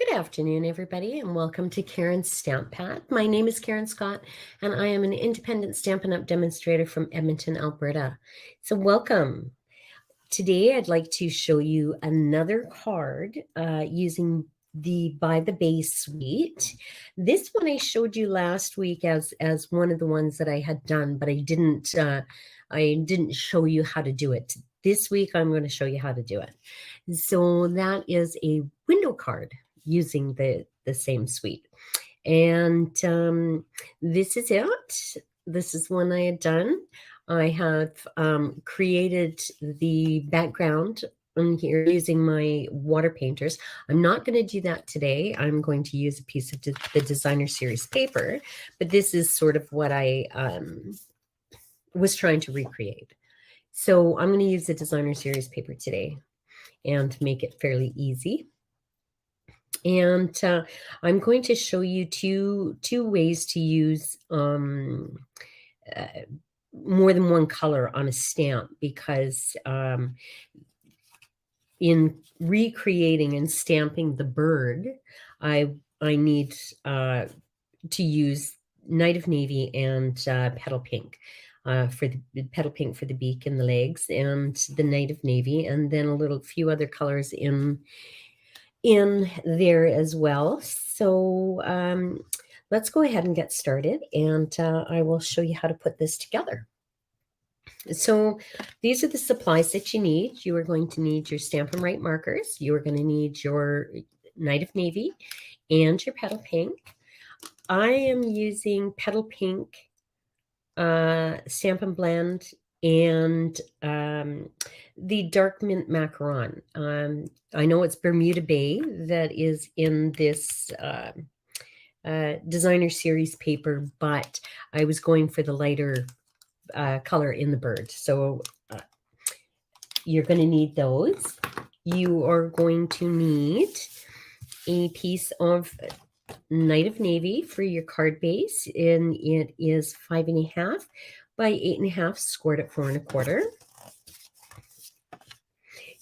Good afternoon, everybody, and welcome to Karen's Stamp Pad. My name is Karen Scott, and I am an independent Stampin' Up demonstrator from Edmonton, Alberta. So welcome. Today, I'd like to show you another card using the By the Bay suite. This one I showed you last week as one of the ones that I had done, but I didn't show you how to do it. This week, I'm going to show you how to do it. So that is a window card using the same suite. And this is it. This is one I had done. I have created the background on here using my water painters. I'm not going to do that today. I'm going to use a piece of the designer series paper, but this is sort of what I was trying to recreate. So I'm going to use the designer series paper today and make it fairly easy. And I'm going to show you two ways to use more than one color on a stamp, because in recreating and stamping the bird, I need to use Night of Navy and Petal Pink. For the Petal Pink for the beak and the legs, and the Night of Navy, and then a few other colors in there as well. So let's go ahead and get started, and I will show you how to put this together. So these are the supplies that you need. You are going to need your Stampin' Right markers. You are going to need your Night of Navy and your Petal Pink. I am using Petal Pink Stampin' Blend and the Dark Mint Macaron. I know it's Bermuda Bay that is in this designer series paper, but I was going for the lighter color in the bird. So you're going to need those. You are going to need a piece of Night of Navy for your card base, and it is 5.5 by 8.5, scored at 4 1/4.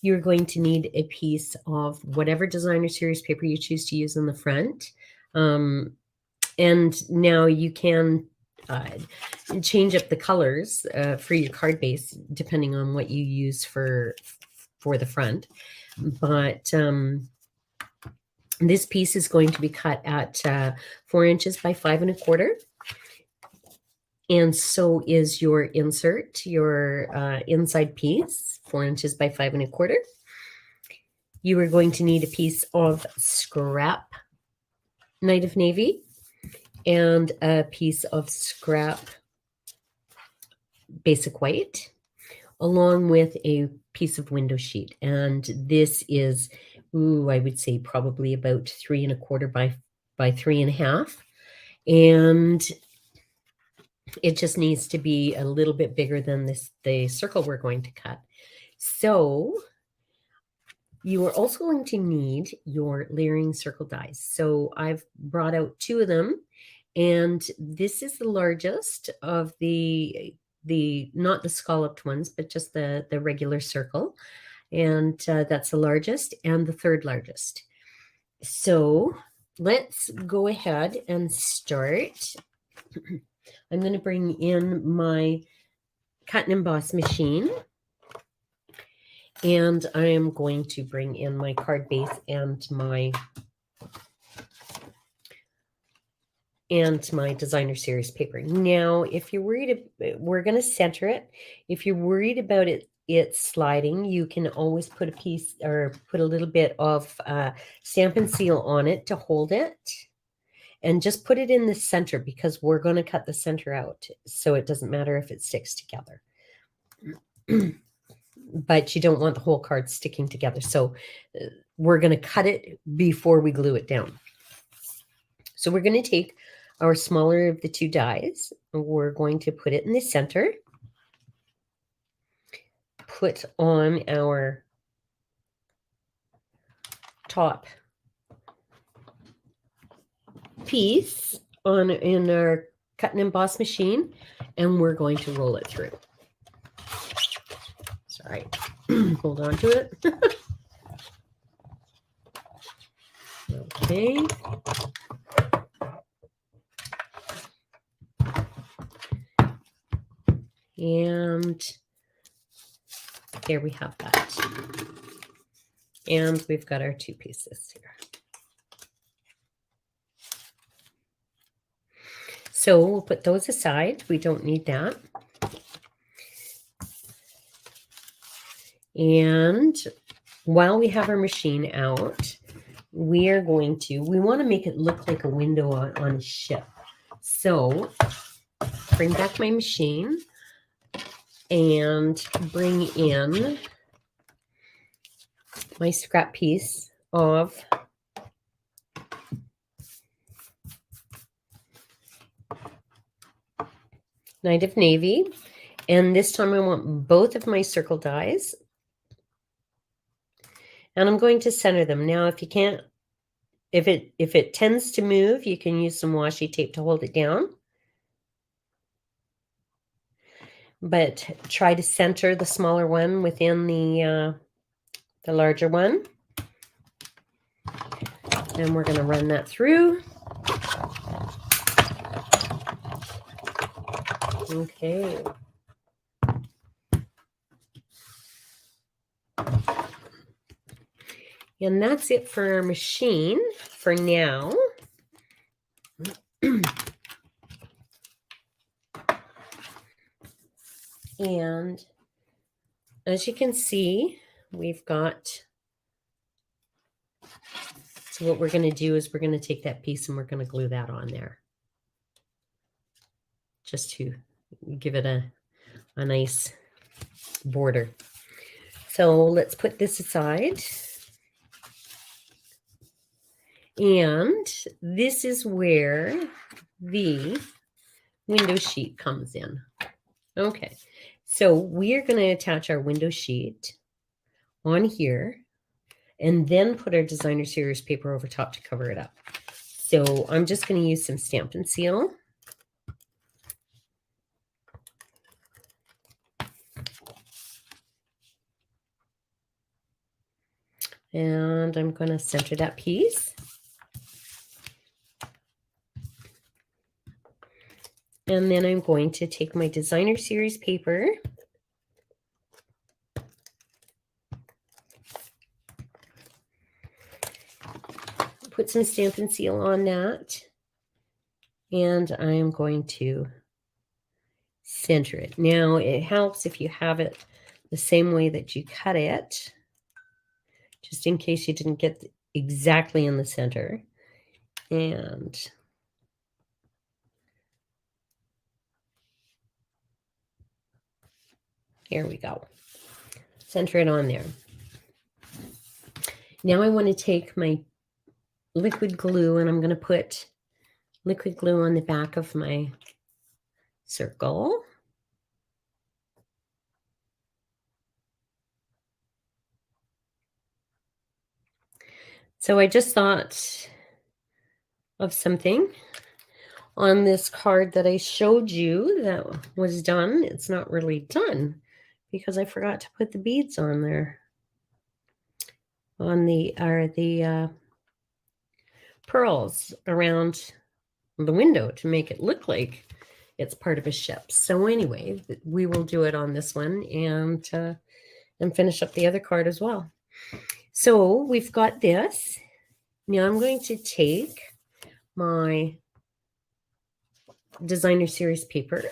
You're going to need a piece of whatever designer series paper you choose to use on the front. And now you can change up the colors for your card base depending on what you use for the front. But this piece is going to be cut at 4 inches by 5 1/4. And so is your insert, your inside piece, 4 inches by 5 1/4. You are going to need a piece of scrap Night of Navy and a piece of scrap basic white, along with a piece of window sheet. And this is, I would say probably about 3 1/4 by 3.5. And it just needs to be a little bit bigger than the circle we're going to cut. So you are also going to need your layering circle dies. So I've brought out 2 of them, and this is the largest of the not the scalloped ones, but just the regular circle. And that's the largest and the third largest. So let's go ahead and start. I'm going to bring in my cut and emboss machine, and I am going to bring in my card base and my designer series paper. Now, if you're worried, we're going to center it. If you're worried about it sliding, you can always put a piece or put a little bit of Stampin' Seal on it to hold it. And just put it in the center, because we're going to cut the center out. So it doesn't matter if it sticks together. But you don't want the whole card sticking together. So we're going to cut it before we glue it down. So we're going to take our smaller of the 2 dies. We're going to put it in the center. Put on our top piece in our cut and emboss machine, and we're going to roll it through. Sorry, hold on to it. Okay. And here we have that. And we've got our 2 pieces here. So we'll put those aside. We don't need that. And while we have our machine out, we want to make it look like a window on a ship. So bring back my machine and bring in my scrap piece of Night of Navy. And this time I want both of my circle dies. And I'm going to center them. Now, if you can't, if it tends to move, you can use some washi tape to hold it down. But try to center the smaller one within the larger one. And we're going to run that through. Okay. And that's it for our machine for now. And as you can see, we've got, so what we're going to do is we're going to take that piece and we're going to glue that on there, just to give it a nice border. So let's put this aside. And this is where the window sheet comes in. Okay, so we're going to attach our window sheet on here and then put our designer series paper over top to cover it up. So I'm just going to use some Stampin' Seal. And I'm going to center that piece. And then I'm going to take my designer series paper put some Stampin' Seal on that, and I'm going to center it. Now, it helps if you have it the same way that you cut it, just in case you didn't get exactly in the center. And here we go. Center it on there. Now I want to take my liquid glue and I'm going to put liquid glue on the back of my circle. So I just thought of something on this card that I showed you that was done. It's not really done because I forgot to put the beads on there, on the pearls around the window to make it look like it's part of a ship. So anyway, we will do it on this one and finish up the other card as well. So we've got this. Now I'm going to take my designer series paper.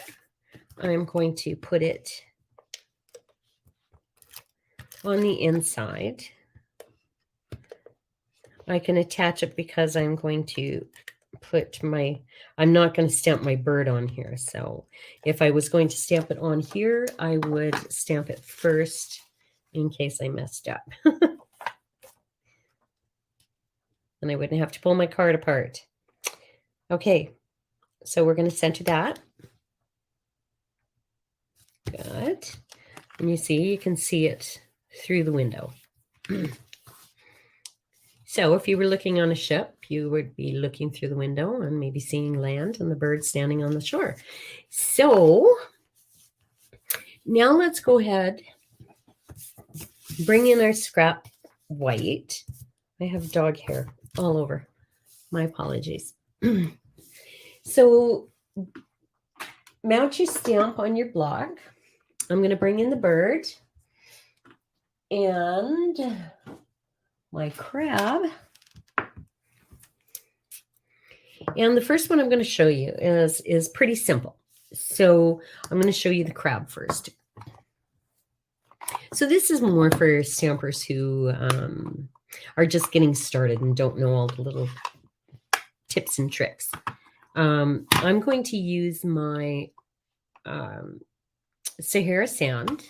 I'm going to put it on the inside. I can attach it because I'm going to put I'm not going to stamp my bird on here. So if I was going to stamp it on here, I would stamp it first in case I messed up. And I wouldn't have to pull my card apart. Okay, so we're going to center that. Good. And you can see it through the window. So if you were looking on a ship, you would be looking through the window and maybe seeing land and the bird standing on the shore. So now let's go ahead, bring in our scrap white. I have dog hair all over. My apologies. So mount your stamp on your block. I'm going to bring in the bird and my crab. And the first one I'm going to show you is pretty simple. So I'm going to show you the crab first. So this is more for stampers who are just getting started and don't know all the little tips and tricks. I'm going to use my Sahara sand.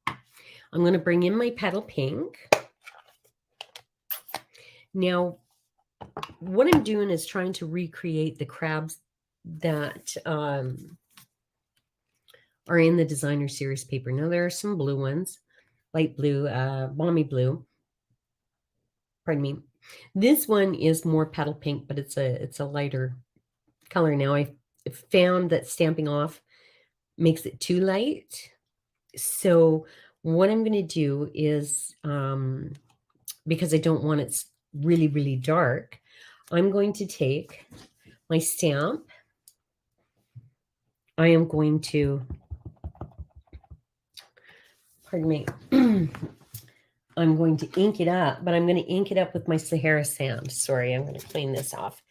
I'm going to bring in my petal pink. Now, what I'm doing is trying to recreate the crabs that are in the designer series paper. Now, there are some blue ones, light blue, balmy blue. Pardon me. This one is more petal pink, but it's a lighter color. Now, I found that stamping off makes it too light. So what I'm going to do is, because I don't want it really, really dark, I'm going to take my stamp. I am going to, pardon me, I'm going to ink it up, but I'm going to ink it up with my Sahara sand. Sorry, I'm going to clean this off.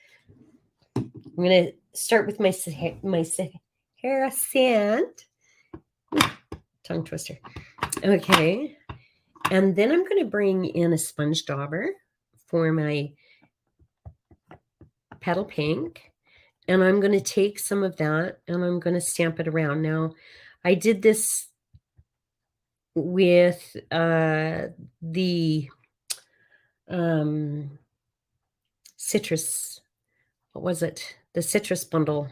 I'm going to start with my Sahara sand. Tongue twister. Okay. And then I'm going to bring in a sponge dauber for my petal pink. And I'm going to take some of that and I'm going to stamp it around. Now, I did this with the citrus, what was it? The citrus bundle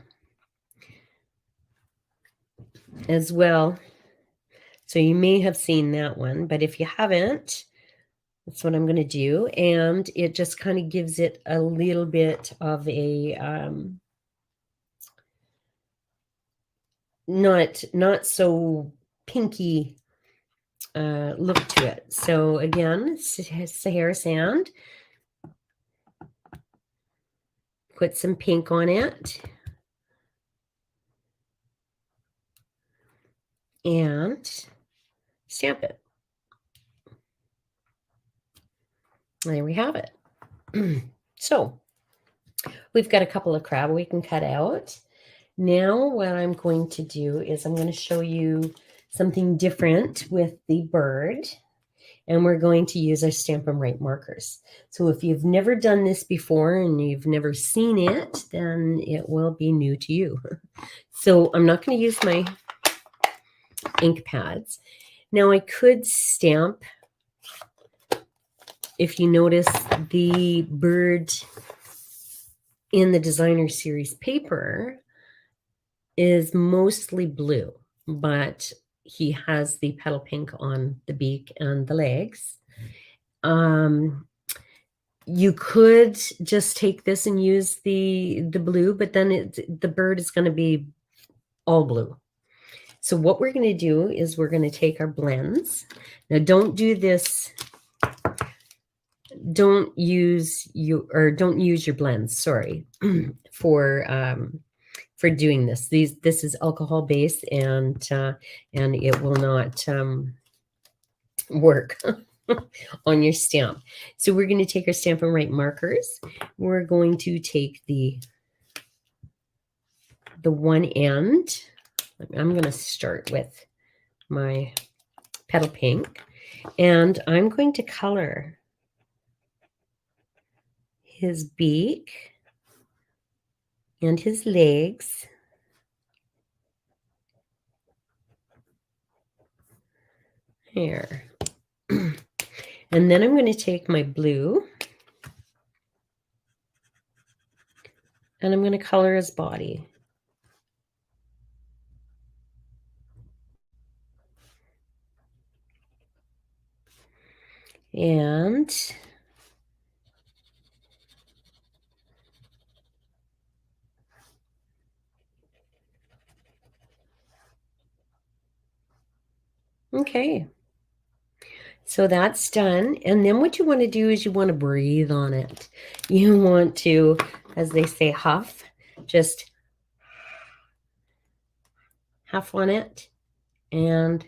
as well. So you may have seen that one, but if you haven't, that's what I'm going to do. And it just kind of gives it a little bit of a not so pinky look to it. So again, Sahara sand. Put some pink on it. And stamp it. There we have it. So we've got a couple of crab we can cut out. Now what I'm going to do is I'm going to show you something different with the bird. And we're going to use our Stampin' Right markers. So if you've never done this before and you've never seen it, then it will be new to you. So I'm not going to use my ink pads. Now I could stamp, if you notice, the bird in the designer series paper is mostly blue, but he has the petal pink on the beak and the legs. You could just take this and use the blue, but then the bird is going to be all blue. So what we're going to do is we're going to take our blends. Now don't do this. Don't use your blends. Sorry, for doing this. This is alcohol based and it will not work on your stamp. So we're going to take our Stampin' Right markers. We're going to take the one end. I'm going to start with my petal pink, and I'm going to color his beak and his legs. Here. And then I'm going to take my blue and I'm going to color his body. And okay. So that's done. And then what you want to do is you want to breathe on it. You want to, as they say, huff, just huff on it and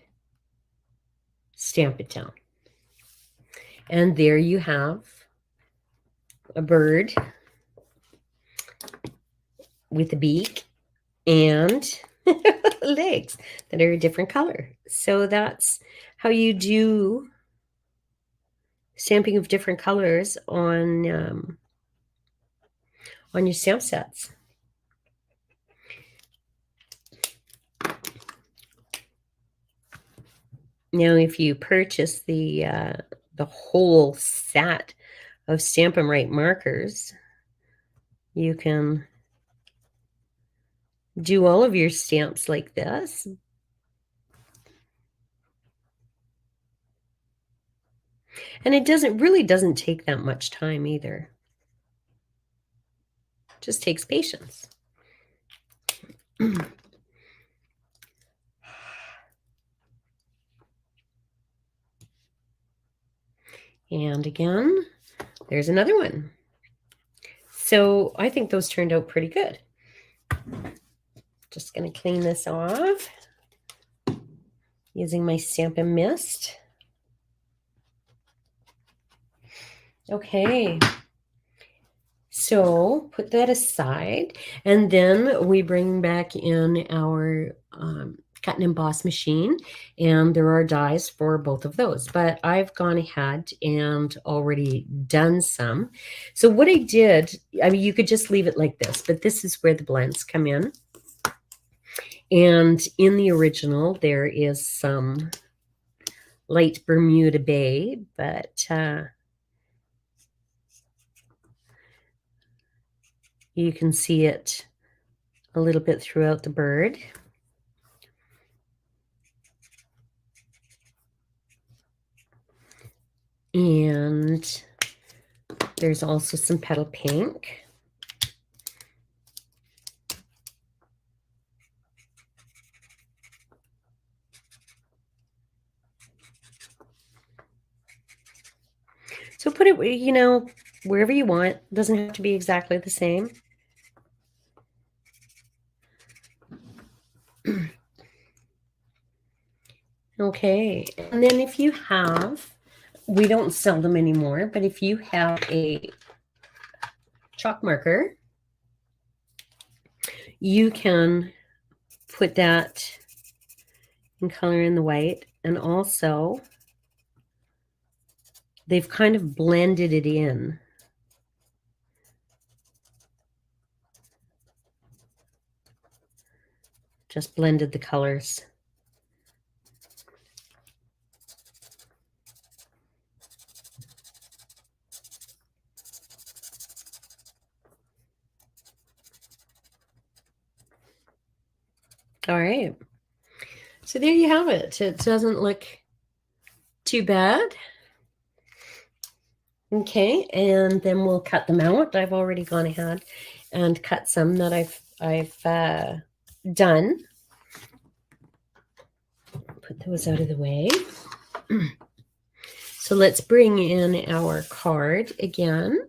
stamp it down. And there you have a bird with a beak and legs that are a different color. So that's how you do stamping of different colors on your stamp sets. Now, if you purchase the whole set of Stampin' Right markers, you can do all of your stamps like this. And it really doesn't take that much time either. It just takes patience. And again, there's another one. So I think those turned out pretty good. Just going to clean this off using my Stampin' Mist. Okay, so put that aside, and then we bring back in our cut and emboss machine, and there are dies for both of those, but I've gone ahead and already done some. So what I did, I mean, you could just leave it like this, but this is where the blends come in. And in the original, there is some light Bermuda Bay, but you can see it a little bit throughout the bird. And there's also some petal pink. So put it, you know, wherever you want. It doesn't have to be exactly the same. Okay, and then if you have, we don't sell them anymore, but if you have a chalk marker, you can put that in color in the white, and also they've kind of blended it in. Just blended the colors. All right. So there you have it. It doesn't look too bad. Okay, and then we'll cut them out. I've already gone ahead and cut some that I've done. Put those out of the way. So let's bring in our card again.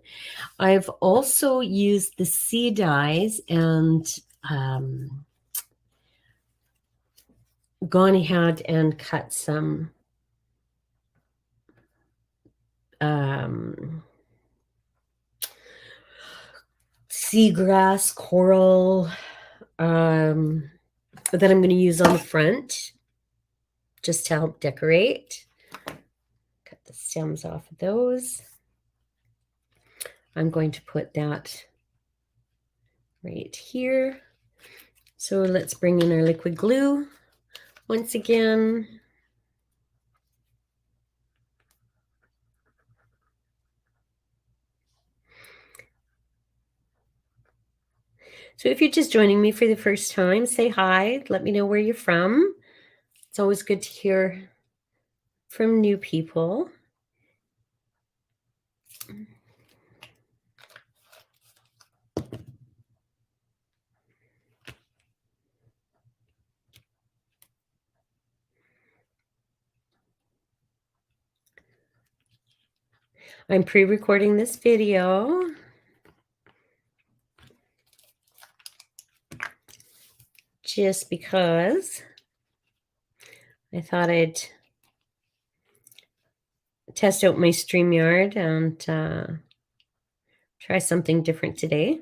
I've also used the C dies and gone ahead and cut some seagrass, coral, that I'm going to use on the front just to help decorate. Cut the stems off of those. I'm going to put that right here. So let's bring in our liquid glue once again. So if you're just joining me for the first time, say hi. Let me know where you're from. It's always good to hear from new people. I'm pre-recording this video just because I thought I'd test out my StreamYard and try something different today.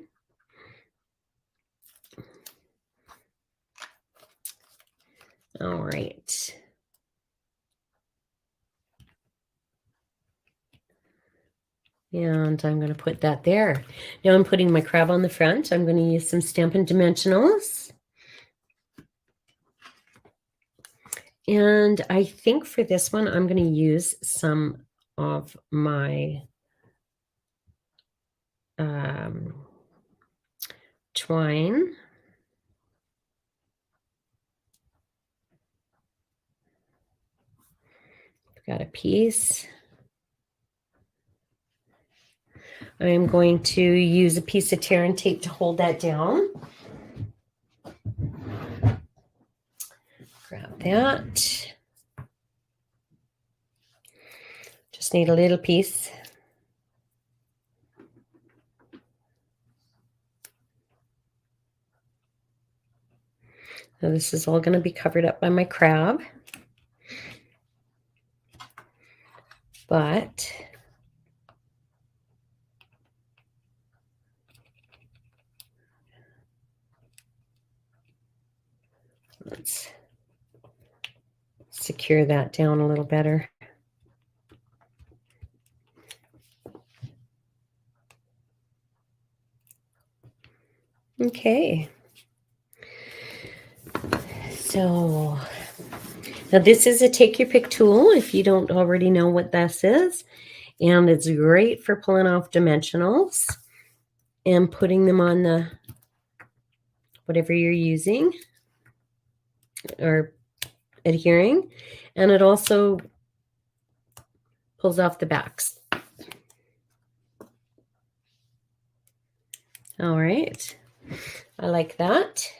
All right. And I'm going to put that there. Now I'm putting my crab on the front. I'm going to use some Stampin' Dimensionals. And I think for this one, I'm going to use some of my twine. I've got a piece. I'm going to use a piece of tear and tape to hold that down. Grab that. Just need a little piece. Now this is all going to be covered up by my crab. But let's secure that down a little better. Okay. So now this is a take your pick tool if you don't already know what this is. And it's great for pulling off dimensionals and putting them on the whatever you're using or adhering. And it also pulls off the backs. All right. I like that.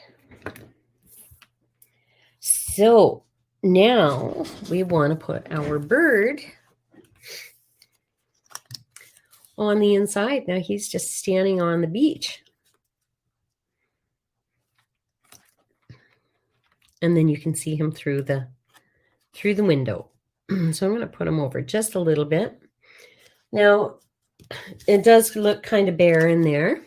So now we want to put our bird on the inside. Now he's just standing on the beach. And then you can see him through the window. So I'm going to put him over just a little bit. Now, it does look kind of bare in there.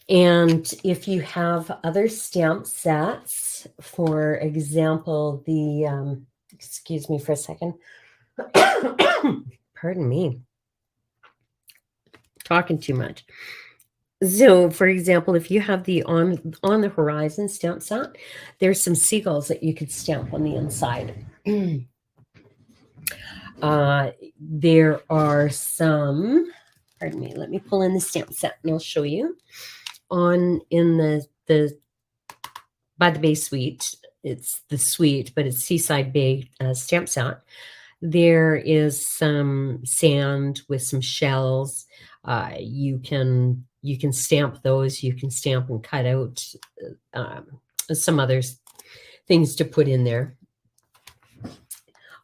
And if you have other stamp sets, for example, the, excuse me for a second. Pardon me. Talking too much. So, for example, if you have the on the horizon stamp set, there's some seagulls that you could stamp on the inside. There are some, pardon me, let me pull in the stamp set and I'll show you. In the by the Bay Suite, it's the suite, but it's Seaside Bay stamp set. There is some sand with some shells. You can stamp those. You can stamp and cut out some other things to put in there.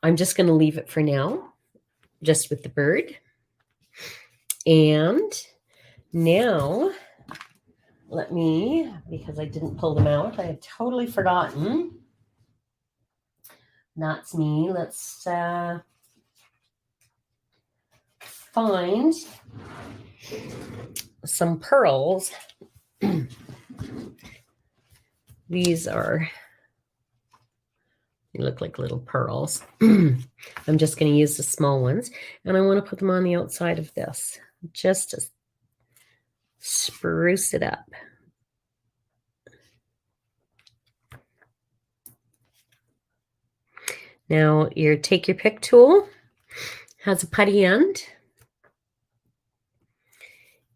I'm just going to leave it for now, just with the bird. And now, let me, because I didn't pull them out, I had totally forgotten. That's me. Let's find some pearls. These are, they look like little pearls. I'm just going to use the small ones, and I want to put them on the outside of this just to spruce it up. Now your take your pick tool has a putty end,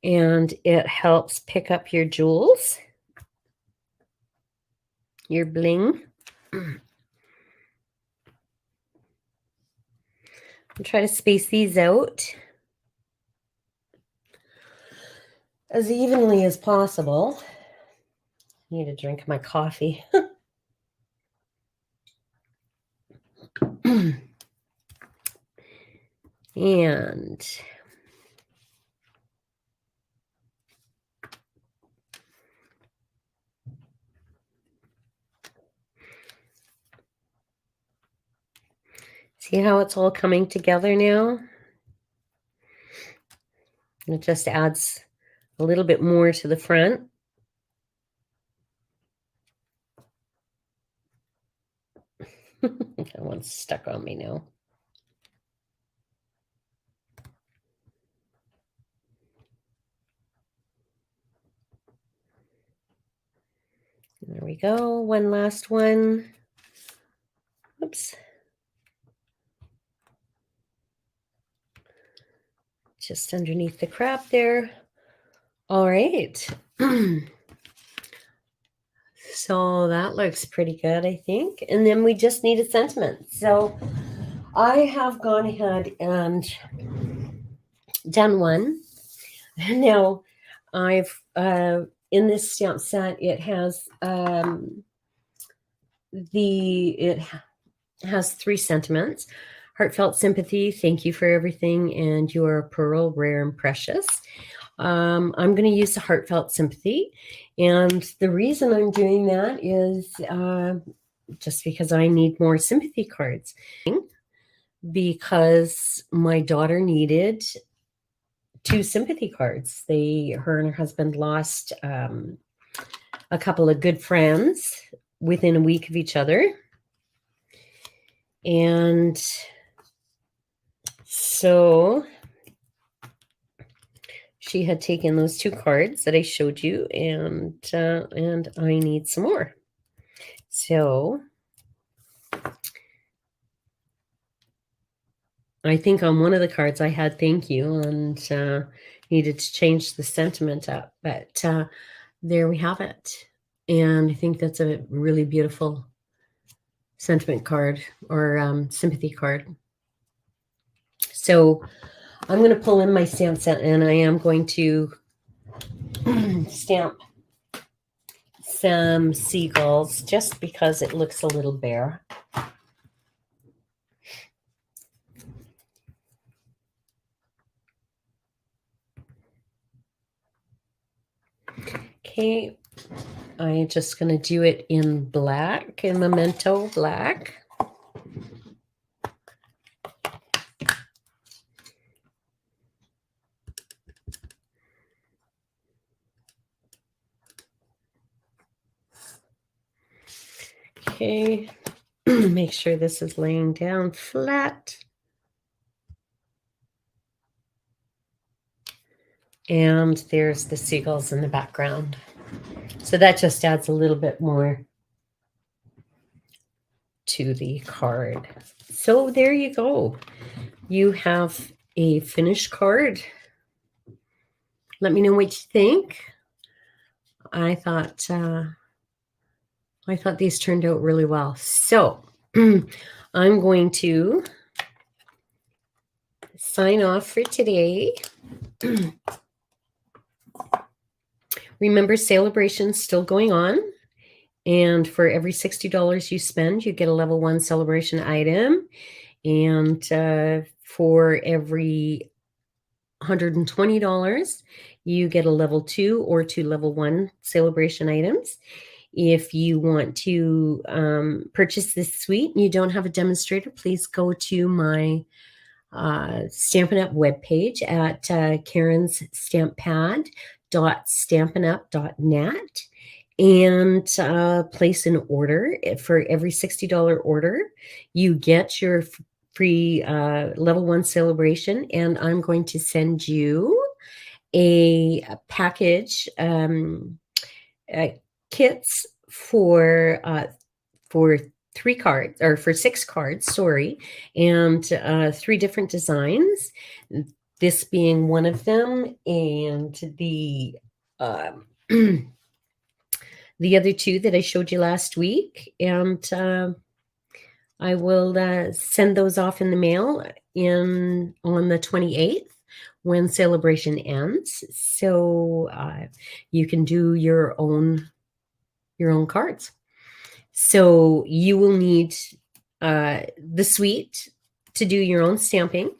and it helps pick up your jewels, your bling. And try to space these out as evenly as possible. I need a drink of my coffee. And see how it's all coming together now? It just adds a little bit more to the front. That one's stuck on me now. There we go. One last one. Oops. Just underneath the crap there. All right. So that looks pretty good, I think. And then we just need a sentiment. So I have gone ahead and done one. Now I've in this stamp set, it has it has 3 sentiments. Heartfelt sympathy, thank you for everything, and you are a pearl, rare and precious. I'm going to use the heartfelt sympathy, and the reason I'm doing that is just because I need more sympathy cards, because my daughter needed 2 sympathy cards. Her and her husband lost a couple of good friends within a week of each other. And so she had taken those 2 cards that I showed you, and I need some more. So I think on one of the cards I had thank you, and needed to change the sentiment up, but there we have it. And I think that's a really beautiful sentiment card, or sympathy card. So I'm going to pull in my stamp set, and I am going to stamp some seagulls just because it looks a little bare. Okay, I'm just going to do it in black, in Memento black. Okay, make sure this is laying down flat. And there's the seagulls in the background. So that just adds a little bit more to the card. So there you go. You have a finished card. Let me know what you think. I thought these turned out really well. So I'm going to sign off for today. Remember, celebration's still going on. And for every $60 you spend, you get a level 1 celebration item. And for every $120, you get a level 2 or 2 level 1 celebration items. If you want to purchase this suite and you don't have a demonstrator, please go to my Stampin' Up webpage at karensstamppad.stampinup.net and place an order. For every $60 order, you get your free level 1 celebration, and I'm going to send you a package, kits for 3 cards, or for 6 cards, sorry, and 3 different designs, this being one of them, and the the other 2 that I showed you last week. And I will send those off in the mail on the 28th when celebration ends. So you can do your own cards. So you will need the suite to do your own stamping.